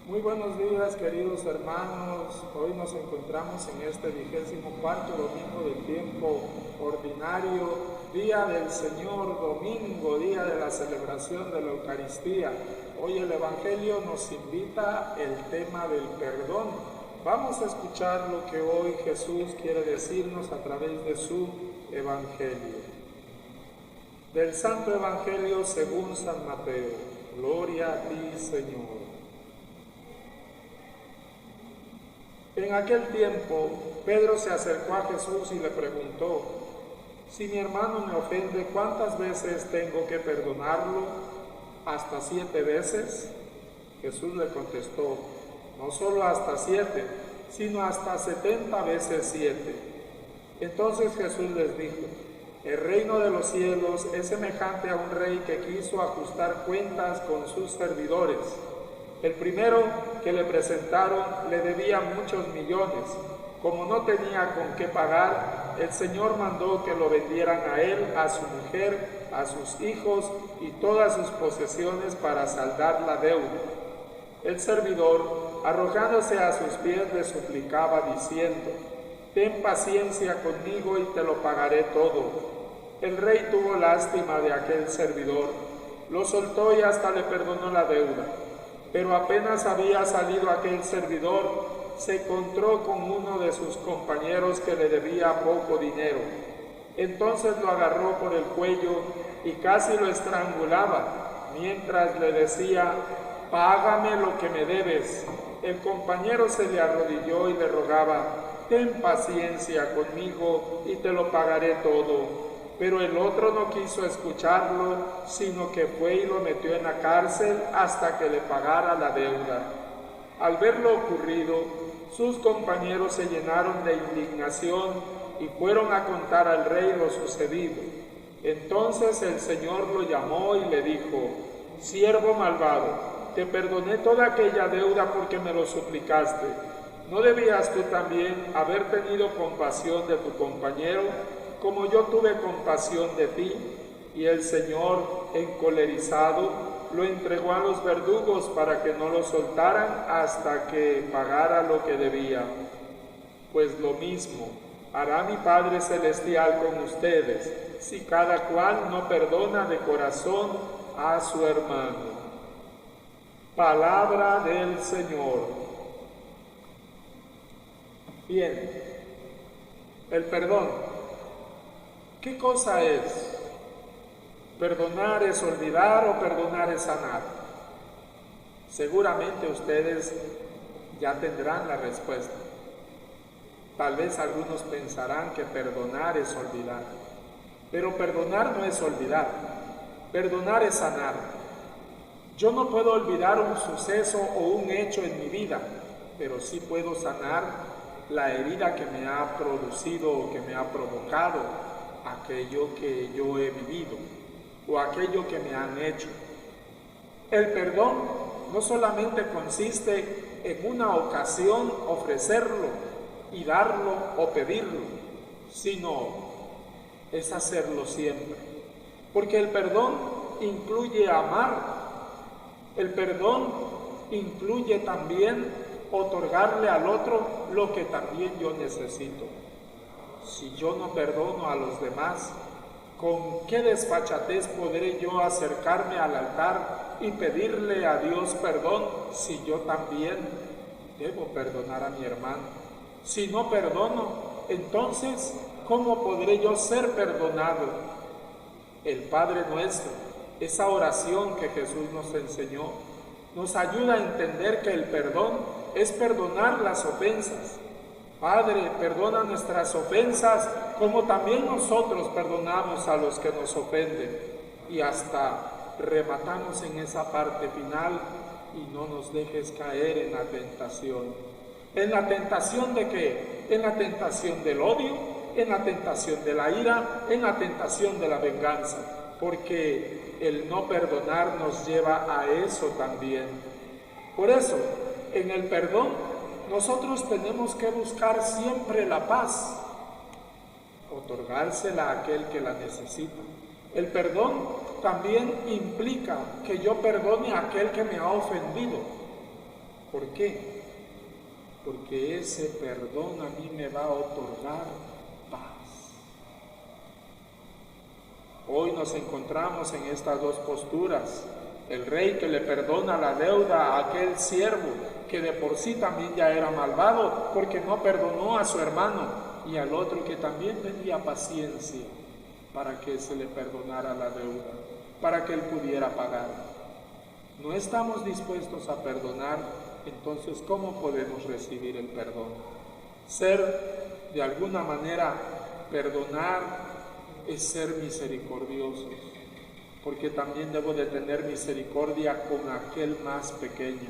Muy buenos días, queridos hermanos. Hoy nos encontramos en este 24º domingo del tiempo ordinario, día del Señor, domingo, día de la celebración de la Eucaristía. Hoy el Evangelio nos invita el tema del perdón. Vamos a escuchar lo que hoy Jesús quiere decirnos a través de su Evangelio. Del Santo Evangelio según San Mateo. Gloria a ti, Señor. En aquel tiempo, Pedro se acercó a Jesús y le preguntó: si mi hermano me ofende, ¿cuántas veces tengo que perdonarlo? ¿Hasta 7 veces? Jesús le contestó: no solo hasta 7, sino hasta 70 veces 7. Entonces Jesús les dijo: el reino de los cielos es semejante a un rey que quiso ajustar cuentas con sus servidores. El primero que le presentaron le debía muchos millones. Como no tenía con qué pagar, el Señor mandó que lo vendieran a él, a su mujer, a sus hijos y todas sus posesiones para saldar la deuda. El servidor, arrojándose a sus pies, le suplicaba diciendo: ten paciencia conmigo y te lo pagaré todo. El rey tuvo lástima de aquel servidor, lo soltó y hasta le perdonó la deuda. Pero apenas había salido aquel servidor, se encontró con uno de sus compañeros que le debía poco dinero. Entonces lo agarró por el cuello y casi lo estrangulaba, mientras le decía: págame lo que me debes. El compañero se le arrodilló y le rogaba: ten paciencia conmigo y te lo pagaré todo. Pero el otro no quiso escucharlo, sino que fue y lo metió en la cárcel hasta que le pagara la deuda. Al ver lo ocurrido, sus compañeros se llenaron de indignación y fueron a contar al rey lo sucedido. Entonces el Señor lo llamó y le dijo: siervo malvado, te perdoné toda aquella deuda porque me lo suplicaste. ¿No debías tú también haber tenido compasión de tu compañero, como yo tuve compasión de ti? Y el Señor, encolerizado, lo entregó a los verdugos para que no lo soltaran hasta que pagara lo que debía. Pues lo mismo hará mi Padre Celestial con ustedes, si cada cual no perdona de corazón a su hermano. Palabra del Señor. Bien, el perdón. ¿Qué cosa es? ¿Perdonar es olvidar o perdonar es sanar? Seguramente ustedes ya tendrán la respuesta. Tal vez algunos pensarán que perdonar es olvidar. Pero perdonar no es olvidar. Perdonar es sanar. Yo no puedo olvidar un suceso o un hecho en mi vida, pero sí puedo sanar la herida que me ha producido o que me ha provocado aquello que yo he vivido o aquello que me han hecho. El perdón no solamente consiste en una ocasión ofrecerlo y darlo o pedirlo, sino es hacerlo siempre. Porque el perdón incluye amar, el perdón incluye también otorgarle al otro lo que también yo necesito. Si yo no perdono a los demás, ¿con qué desfachatez podré yo acercarme al altar y pedirle a Dios perdón si yo también debo perdonar a mi hermano? Si no perdono, entonces, ¿cómo podré yo ser perdonado? El Padre Nuestro, esa oración que Jesús nos enseñó, nos ayuda a entender que el perdón es perdonar las ofensas. Padre, perdona nuestras ofensas, como también nosotros perdonamos a los que nos ofenden. Y hasta rematamos en esa parte final: y no nos dejes caer en la tentación. ¿En la tentación de qué? En la tentación del odio, en la tentación de la ira, en la tentación de la venganza. Porque el no perdonar nos lleva a eso también. Por eso, en el perdón, nosotros tenemos que buscar siempre la paz, otorgársela a aquel que la necesita. El perdón también implica que yo perdone a aquel que me ha ofendido, ¿Por qué? Porque ese perdón a mí me va a otorgar paz. Hoy nos encontramos en estas dos posturas. El rey que le perdona la deuda a aquel siervo que de por sí también ya era malvado porque no perdonó a su hermano, y al otro que también tenía paciencia para que se le perdonara la deuda, para que él pudiera pagar. No estamos dispuestos a perdonar, entonces ¿cómo podemos recibir el perdón? Ser, de alguna manera, perdonar es ser misericordiosos, porque también debo de tener misericordia con aquel más pequeño.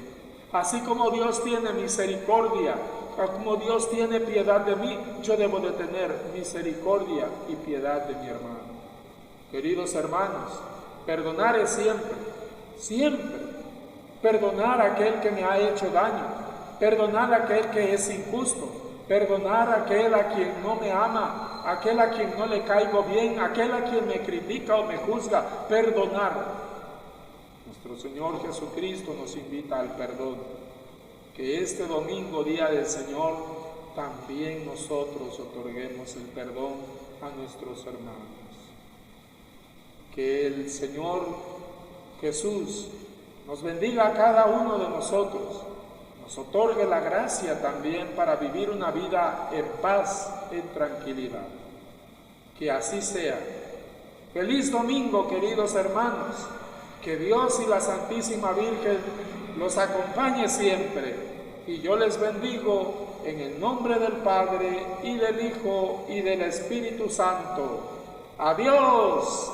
Así como Dios tiene misericordia, como Dios tiene piedad de mí, yo debo de tener misericordia y piedad de mi hermano. Queridos hermanos, perdonar es siempre perdonar a aquel que me ha hecho daño, perdonar a aquel que es injusto, perdonar a aquel a quien no me ama, aquel a quien no le caigo bien, aquel a quien me critica o me juzga, perdonar. Nuestro Señor Jesucristo nos invita al perdón. Que este domingo, día del Señor, también nosotros otorguemos el perdón a nuestros hermanos. Que el Señor Jesús nos bendiga a cada uno de nosotros, nos otorgue la gracia también para vivir una vida en paz, en tranquilidad. Que así sea. Feliz domingo, queridos hermanos. Que Dios y la Santísima Virgen los acompañe siempre. Y yo les bendigo en el nombre del Padre, y del Hijo, y del Espíritu Santo. ¡Adiós!